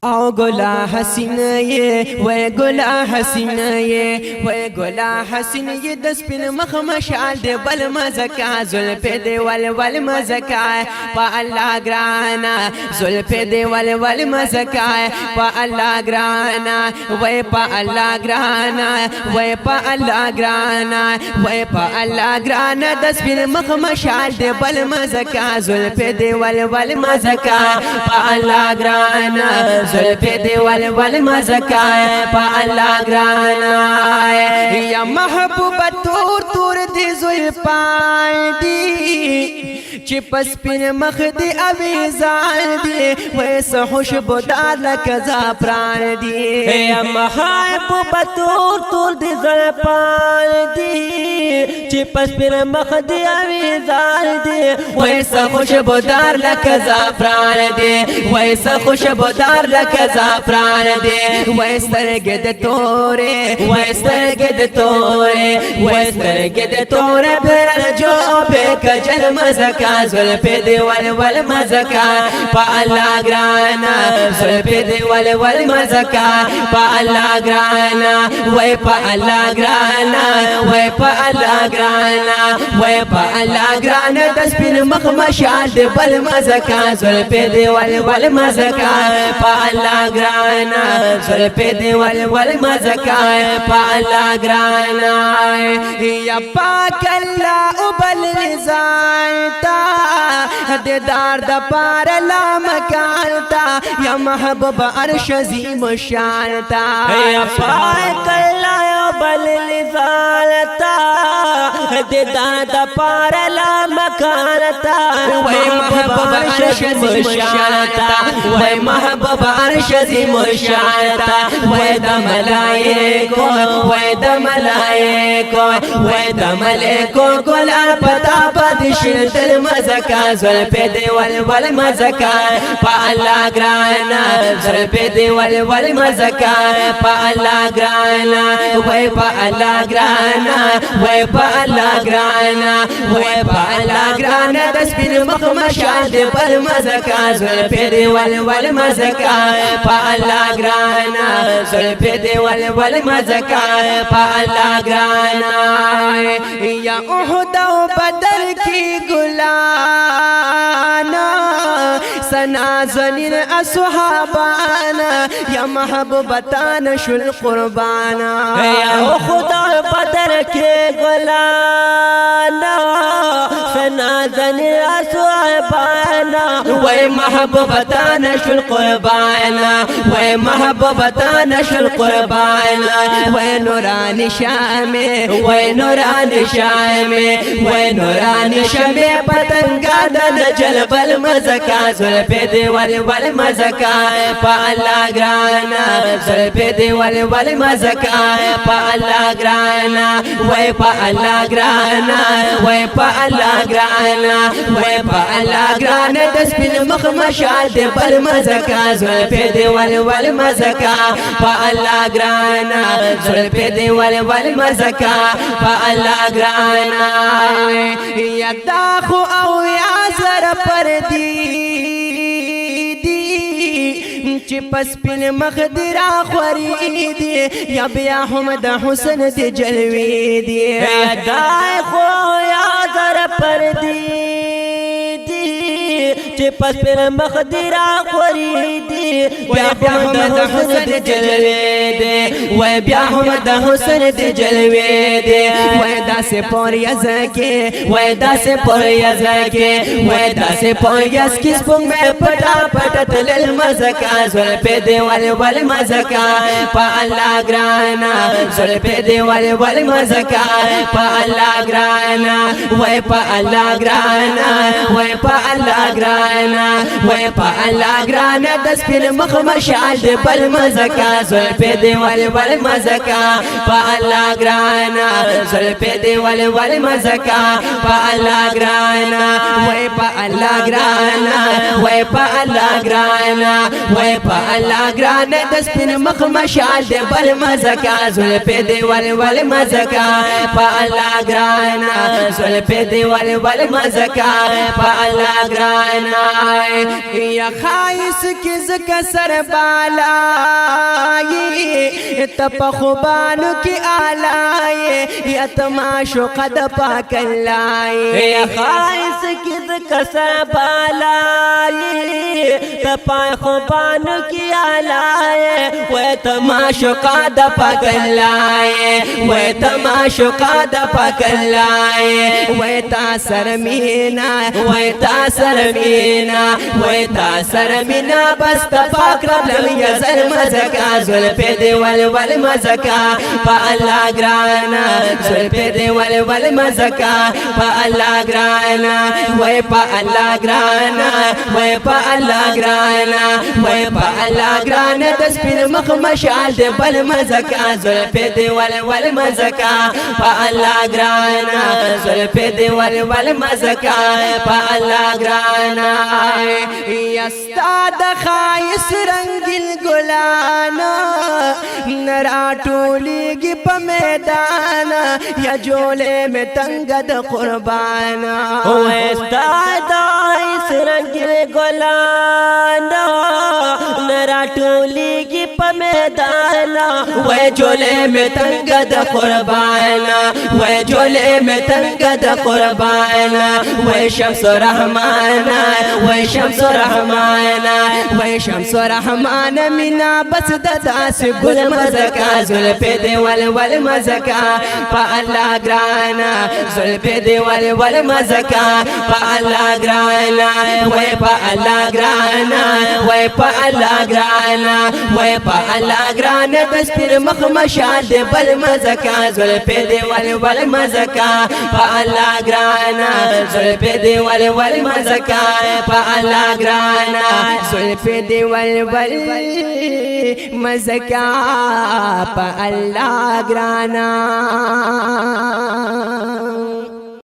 او گلا حسین یہ وے گلا حسین یہ وے گلا حسین یہ دس پن مخ مشعل دے بل مزکا زلف دے ول مزکا پا اللہ گرانا زلف دے ول مزکا پا اللہ گرانا وے پا اللہ گرانا وے پا اللہ گرانا وے پا اللہ گرانا دس پن مخ مشعل دے بل مزکا زلف دے ول مزکا پا اللہ گرانا زلف دے ول مزکا پا اللہ گرانا یا محبوب تور دی زلفان دی چی پس پن مخ دی اویزان دی ویسا خوشبودار لکا زعفران دی یا محبوب تور دی زلفان دی چی پس پن مخ دی اویزان دی ویسا خوشبودار لکا زعفران دی ویسا خوشبودار لکا زعفران دی ویسترگد توره ویسترگد توره ویسترگد توره پر جو بے جل مزکا زلف دی ول مزکا پا اللہ گرانا زلف دی ول مزکا پا اللہ گرانا وی پا اللہ گرانا وی پا اللہ گرانا وی پا اللہ گرانا دس پن مخ مشعل دی بل مزکا زلف دی ول مزکا پا اللہ گرانا زلف دی ول مزکا پا اللہ گرانا یا پاک اللہ ابل رضایتا دیدار دا پار لا مکانتا یا محبوب عرش عظیم شانتا یا پاک اللہ ابل رضایتا دیدار دا پار لا مکانتا وی محبوب عرش عظیم شانتا وی محبوب عرش عظیم شانتا وی دا ملائکو وی دا ملائکو وی دا ملائکو گلار پتا بدشن دل مزکا زلف دی ول مزکا پا اللہ گرانا زلف دی ول مزکا پا اللہ گرانا وی پا اللہ گرانا وی پا اللہ گرانا وی پا اللہ گرانا دس پن مخ مشعل دی بل مزکا زلف دی ول مزکا پا اللہ گرانا زلف دی ول مزکا پا اللہ گرانا یا احد و بدر کی گلانا سنا زنین اصحابانا یا محبوبتان شل قربانا یا خدا بدر کے گلانا سنا زنین اصحابانا وی محبوبتان شل قربانا وی محبوبتان شل قربانا وی نورانی شامی وی نورانی شامی وی نورانی شامی پتنگا دن جلب المزکا زلف دی ول مزکا پا اللہ گرانا زلف دی ول مزکا پا اللہ گرانا وی پا اللہ گرانا وی پا اللہ گرانا وی پا اللہ گرانا دس پن مخ مشعل دی بل مزکا زلف دی ول مزکا پا اللہ گرانا زلف دی ول مزکا پا اللہ گرانا یا داخو او یا زر پر چی پس پن مخدرا خوری دی یا بیا حمد حسن دی جلوی دی یا دائی خو یا در پر دی چی پس پن مخدرا خوری دی بیا حمد حسن دی جلوی دی وی بیا حمد حسن دی جلوی دی وی دا سے پور یزکی وی دا سے پور یزکی وی دا سے پور یزکی سپنگ میں پٹا پٹا تلل مزکا زلف دی ول مزکا پا اللہ گرانا زلف دی ول مزکا پا اللہ گرانا وی پا اللہ گرانا وی پا اللہ گرانا وی پا اللہ گرانا دس پن مخ مشعل دی بل مزکا زلف دی ول مزکا پا اللہ گرانا زلف دی ول مزکا پا اللہ گرانا وی پا اللہ گرانا وی پا اللہ گرانا وی پا اللہ گرانا دس پن مخ مشعل دی بل مزکا زلف دی ول مزکا پا اللہ گرانا زلف دی ول مزکا پا اللہ گرانا یا خائص کی کسر بالائی تپ خوبانو کی آلائی یا تماشو قد پاک اللہ خائص کی کسر بالائی تپا خوبانو کی آلائی وے تماشو قد پاک اللہ وے تماشو قد پاک اللہ وے تاثر مینا وے تاثر مینا وے تاثر مینا بس تپاک رب لم یزل مزکا زلپ دے ول مزکا پا اللہ گرانا زلپ دے ول مزکا پا اللہ گرانا وے پا اللہ گرانا وے پا اللہ گرانا وے پا اللہ گرانا دس پیر مخ مشال دے بل مزکا زلپ دے ول مزکا پا اللہ گرانا زلپ دے ول مزکا پا اللہ گرانا یستاد خائص رنگل گلانا نراٹولی گی پا میدانا یا جولے میں تنگد قربانا استاد خائص رنگل گلانا نراٹولی گی پا میدانا وے جولے میں تنگد قربانا وے جولے میں تنگد قربانا وے شمس رحمانا وے شمس رحمانا وے شمس رحمانا منا بس داس گل مزکا زلپ دے ول مزکا پا اللہ گرانا زلپ دے ول مزکا پا اللہ گرانا وے پا اللہ گرانا وے پا اللہ گرانا وے پا اللہ گرانا بس پھر مخ مشال دے بل مزکا زلپ دے ول مزکا پا اللہ گرانا زلپ دے ول مزکا پا اللہ گرانا زلپ دے ول مزکا پا اللہ گرانا